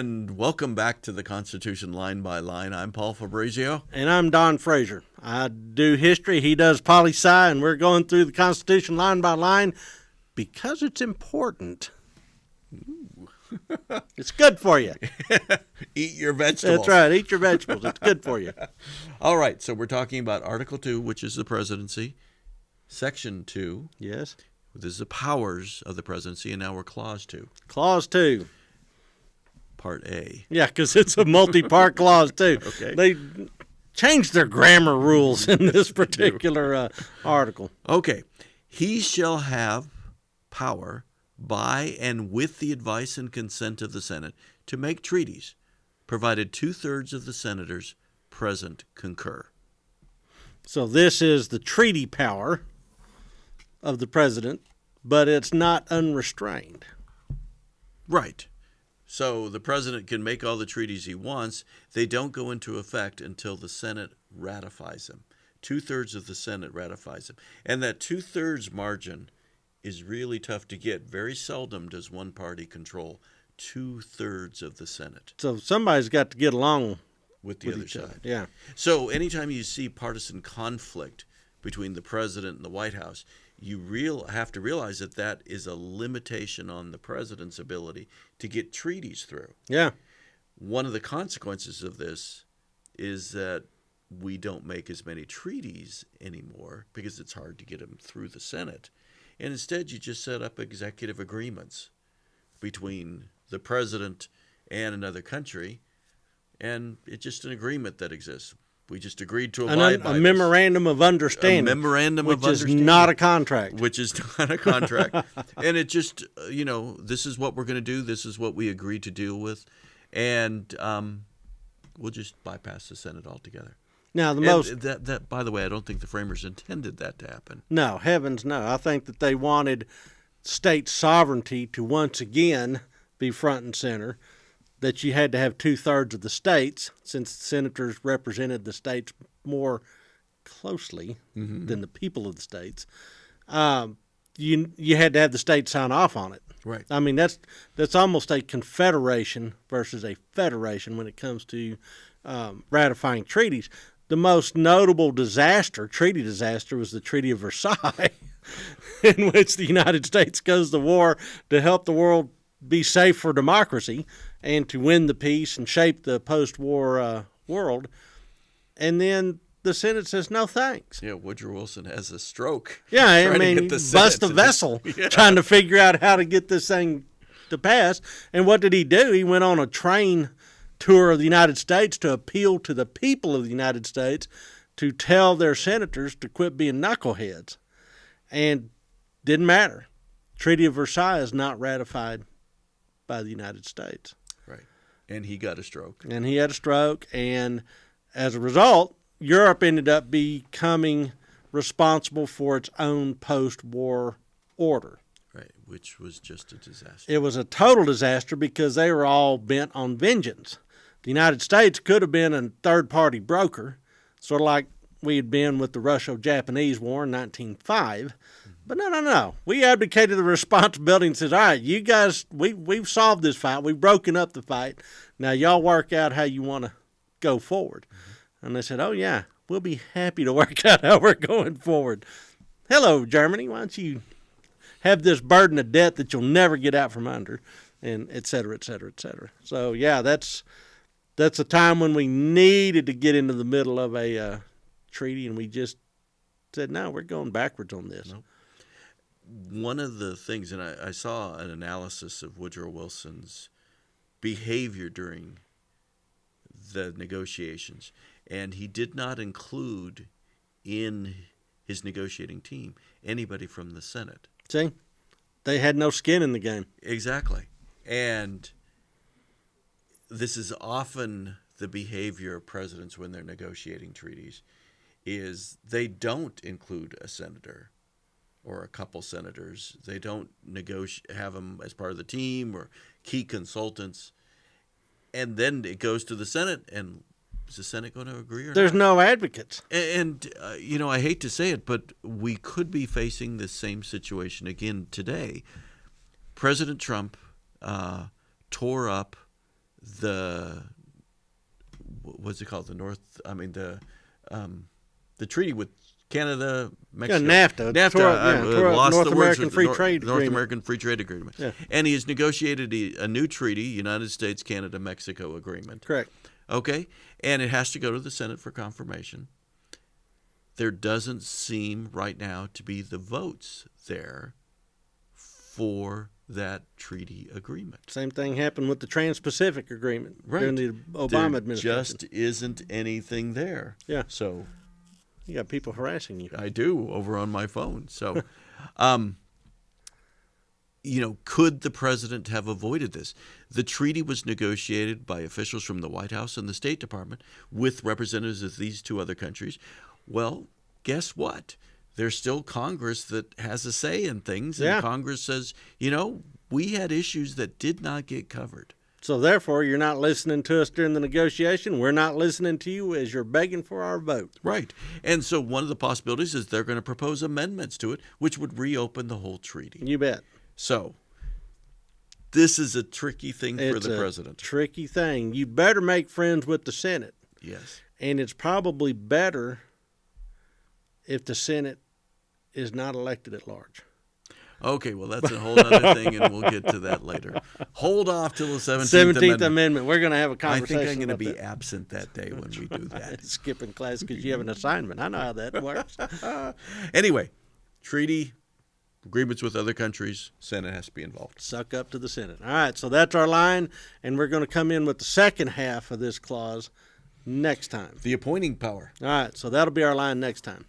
And welcome back to the Constitution Line by Line. I'm Paul Fabrizio. And I'm Don Frazier. I do history, he does poli-sci, and we're going through the Constitution line by line because it's important. It's good for you. Eat your vegetables. That's right, eat your vegetables. It's good for you. All right, so we're talking about Article 2, which is the presidency. Section 2. Yes. This is the powers of the presidency, and now we're Clause 2. Clause 2. Part A. Yeah, because it's a multi-part clause, too. Okay. They changed their grammar rules in this particular article. Okay. He shall have power by and with the advice and consent of the Senate to make treaties, provided 2/3 of the senators present concur. So this is the treaty power of the president, but it's not unrestrained. Right. So the president can make all the treaties he wants. They don't go into effect until the Senate ratifies them. 2/3 of the Senate ratifies them. And that 2/3 margin is really tough to get. Very seldom does one party control 2/3 of the Senate. So somebody's got to get along with the other side. Other. Yeah. So anytime you see partisan conflict between the president and the White House, you have to realize that that is a limitation on the president's ability to get treaties through. Yeah. One of the consequences of this is that we don't make as many treaties anymore because it's hard to get them through the Senate. And instead, you just set up executive agreements between the president and another country, and it's just an agreement that exists. We just agreed to abide by a memorandum of understanding. A memorandum of understanding. Which is not a contract. Which is not a contract. And it just, this is what we're going to do. This is what we agreed to deal with. And we'll just bypass the Senate altogether. Now, that by the way, I don't think the framers intended that to happen. No, heavens no. I think that they wanted state sovereignty to once again be front and center, that you had to have 2/3 of the states, since senators represented the states more closely than the people of the states. You had to have the states sign off on it. Right. I mean, that's almost a confederation versus a federation when it comes to ratifying treaties. The most notable treaty disaster, was the Treaty of Versailles, in which the United States goes to war to help the world be safe for democracy and to win the peace and shape the post-war world. And then the Senate says, no thanks. Yeah, Woodrow Wilson has a stroke. Yeah, I mean, bust a vessel trying to figure out how to get this thing to pass. And what did he do? He went on a train tour of the United States to appeal to the people of the United States to tell their senators to quit being knuckleheads. And didn't matter. Treaty of Versailles is not ratified by the United States. Right. And he got a stroke. And he had a stroke, and as a result, Europe ended up becoming responsible for its own post-war order. Right, which was just a disaster. It was a total disaster because they were all bent on vengeance. The United States could have been a third-party broker, sort of like we had been with the Russo-Japanese War in 1905. But no. We abdicated the responsibility and said, all right, you guys, we've solved this fight. We've broken up the fight. Now y'all work out how you want to go forward. And they said, oh, yeah, we'll be happy to work out how we're going forward. Hello, Germany. Why don't you have this burden of debt that you'll never get out from under, and et cetera, et cetera, et cetera. So, yeah, that's a time when we needed to get into the middle of a treaty, and we just said, no, we're going backwards on this. Nope. One of the things, and I saw an analysis of Woodrow Wilson's behavior during the negotiations, and he did not include in his negotiating team anybody from the Senate. See? They had no skin in the game. Exactly. And this is often the behavior of presidents when they're negotiating treaties, is they don't include a senator or a couple senators. They don't have them as part of the team or key consultants. And then it goes to the Senate, and is the Senate going to agree or not? There's no advocates. And I hate to say it, but we could be facing the same situation again today. President Trump tore up the what's it called? The treaty with Canada, Mexico. Yeah, NAFTA. North American Free Trade North Agreement. American Free Trade Agreement. Yeah. And he has negotiated a new treaty, United States, Canada, Mexico agreement. Correct. Okay? And it has to go to the Senate for confirmation. There doesn't seem right now to be the votes there for that treaty agreement. Same thing happened with the Trans-Pacific Agreement Right. during the Obama There administration. just isn't anything there. Yeah. So You got people harassing you. I do over on my phone. So, could the president have avoided this? The treaty was negotiated by officials from the White House and the State Department with representatives of these two other countries. Well, guess what? There's still Congress that has a say in things, and Yeah. Congress says, we had issues that did not get covered. So therefore, you're not listening to us during the negotiation. We're not listening to you as you're begging for our vote. Right. And so one of the possibilities is they're going to propose amendments to it, which would reopen the whole treaty. You bet. So this is a tricky thing for It's the a president. tricky thing. You better make friends with the Senate. Yes. And it's probably better if the Senate is not elected at large. Okay, well, that's a whole other thing, and we'll get to that later. Hold off till the 17th 17th Amendment. We're going to have a I conversation. think I'm going to about be that. absent that day when we do that. Skipping class because you have an assignment. I know how that works. Anyway, treaty, agreements with other countries, Senate has to be involved. Suck up to the Senate. All right, so that's our line, and we're going to come in with the second half of this clause next time. The appointing power. All right, so that'll be our line next time.